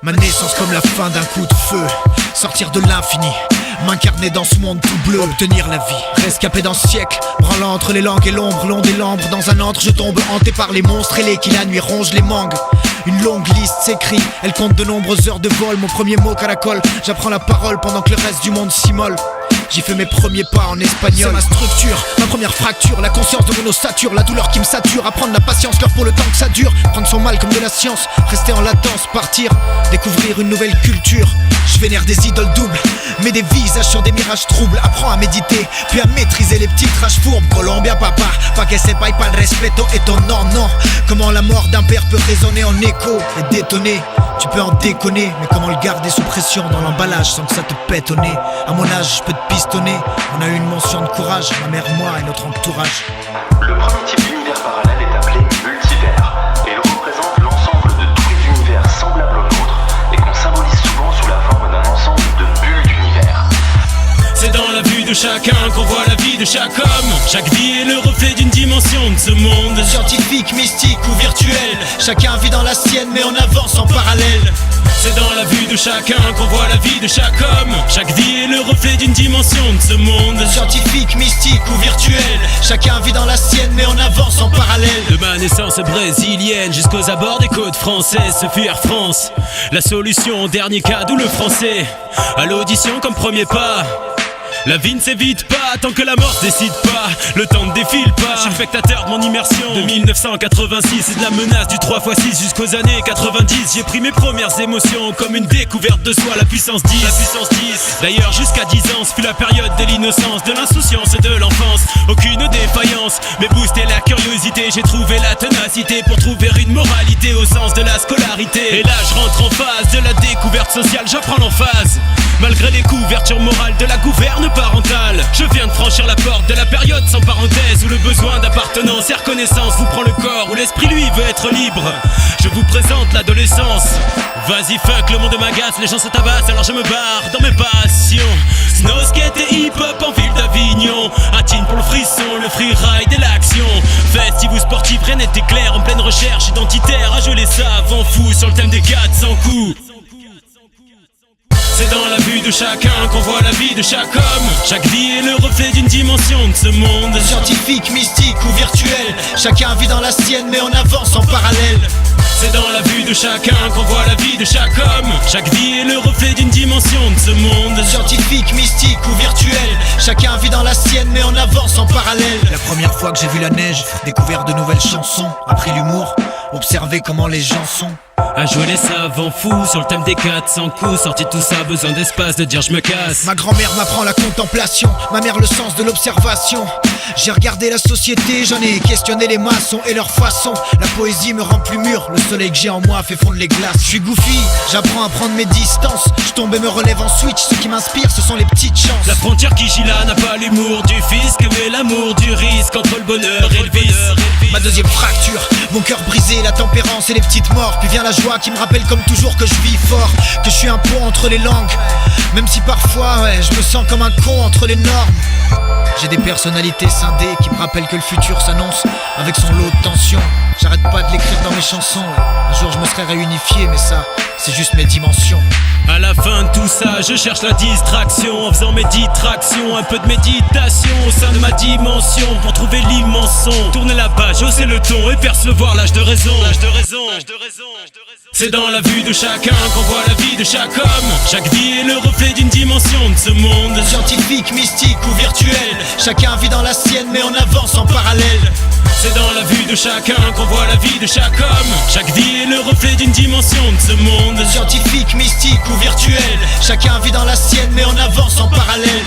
Ma naissance comme la fin d'un coup de feu. Sortir de l'infini, m'incarner dans ce monde tout bleu. Obtenir la vie, rescapé dans ce siècle, branlant entre les langues et l'ombre. Long des lambres, dans un antre je tombe, hanté par les monstres ailés qui la nuit rongent les mangues. Une longue liste s'écrit, elle compte de nombreuses heures de vol. Mon premier mot caracole, j'apprends la parole pendant que le reste du monde s'immole. J'y fais mes premiers pas en espagnol. C'est ma structure, ma première fracture, la conscience de mon ossature, la douleur qui me sature. Apprendre la patience, l'heure pour le temps que ça dure. Prendre son mal comme de la science, rester en latence, partir, découvrir une nouvelle culture. Je vénère des idoles doubles, mets des visages sur des mirages troubles. Apprends à méditer, puis à maîtriser les petites rages fourbes. Colombia papa, pa que sepa y pa el respeto et ton non. Comment la mort d'un père peut résonner en écho et détonner. Tu peux en déconner, mais comment le garder sous pression dans l'emballage sans que ça te pète au nez. À mon âge, je peux te pistonner. On a eu une mention de courage, ma mère, moi et notre entourage. Le premier type d'univers parallèle est appelé multivers, et il représente l'ensemble de tous les univers semblables au nôtre et qu'on symbolise souvent sous la forme d'un ensemble de bulles d'univers. C'est dans la vue de chacun qu'on voit la vie de chaque homme. Chaque vie est le reflet d'une dimension de ce monde. Scientifique, mystique ou virtuel, chacun vit dans la sienne mais on avance en parallèle. C'est dans la vue de chacun qu'on voit la vie de chaque homme. Chaque vie est le reflet d'une dimension de ce monde. Scientifique, mystique ou virtuel, chacun vit dans la sienne mais on avance en parallèle. De ma naissance brésilienne jusqu'aux abords des côtes françaises, ce fut Air France, la solution au dernier cas d'où le français. À l'audition comme premier pas. La vie ne s'évite pas tant que la mort se décide pas. Le temps ne défile pas. Je suis spectateur de mon immersion. De 1986 et de la menace du 3x6 jusqu'aux années 90. J'ai pris mes premières émotions comme une découverte de soi. La puissance 10. D'ailleurs jusqu'à 10 ans, ce fut la période de l'innocence, de l'insouciance et de l'enfance. Aucune défaillance, mais booster la curiosité. J'ai trouvé la ténacité pour trouver une moralité au sens de la scolarité. Et là je rentre en phase de la découverte sociale. J'apprends l'emphase malgré les couvertures morales de la gouverne parentale. Je viens de franchir la porte de la période sans parenthèse, où le besoin d'appartenance et reconnaissance vous prend le corps, où l'esprit lui veut être libre. Je vous présente l'adolescence. Vas-y fuck, le monde m'agace, les gens se tabassent alors je me barre dans mes passions. Snow skate et hip-hop en ville d'Avignon. Attine pour le frisson, le freeride et l'action. Festif ou sportif, rien n'est clair. En pleine recherche identitaire, à jouer les savants fous sur le thème des 400 coups. C'est dans la vue de chacun qu'on voit la vie de chaque homme. Chaque vie est le reflet d'une dimension de ce monde. Scientifique, mystique ou virtuel, chacun vit dans la sienne mais on avance en parallèle. C'est dans la vue de chacun qu'on voit la vie de chaque homme. Chaque vie est le reflet d'une dimension de ce monde. Scientifique, mystique ou virtuel, chacun vit dans la sienne mais on avance en parallèle. La première fois que j'ai vu la neige, découvert de nouvelles chansons, appris l'humour, observé comment les gens sont. À jouer les savants fous sur le thème des 400 coups. Sorti de tout ça, besoin d'espace, de dire je me casse. Ma grand-mère m'apprend la contemplation, ma mère le sens de l'observation. J'ai regardé la société, j'en ai questionné les maçons et leur façon. La poésie me rend plus mûr, le soleil que j'ai en moi fait fondre les glaces. Je suis goofy, j'apprends à prendre mes distances. Je tombe et me relève en switch, ce qui m'inspire ce sont les petites chances. La frontière qui gît là n'a pas l'humour du fisc, mais l'amour du risque entre le bonheur et le vice. Ma deuxième fracture, mon cœur brisé, la tempérance et les petites morts. Puis vient la joie qui me rappelle comme toujours que je vis fort, que je suis un pont entre les langues. Même si parfois je me sens comme un con entre les normes. J'ai des personnalités scindées qui me rappellent que le futur s'annonce avec son lot de tension. J'arrête pas de l'écrire dans mes chansons. Un jour je me serais réunifié, mais ça c'est juste mes dimensions. À la fin de tout ça, je cherche la distraction en faisant mes distractions, un peu de méditation au sein de ma dimension pour trouver l'immense son. Tourner la page, hausser le ton et percevoir l'âge de raison. C'est dans la vue de chacun qu'on voit la vie de chaque homme. Chaque vie est le reflet d'une dimension de ce monde. Scientifique, mystique ou virtuel, chacun vit dans la sienne mais on avance en parallèle. C'est dans la vue de chacun qu'on voit la vie de chaque homme. Chaque vie est le reflet d'une dimension de ce monde. Scientifique, mystique ou virtuel, chacun vit dans la sienne mais on avance en parallèle.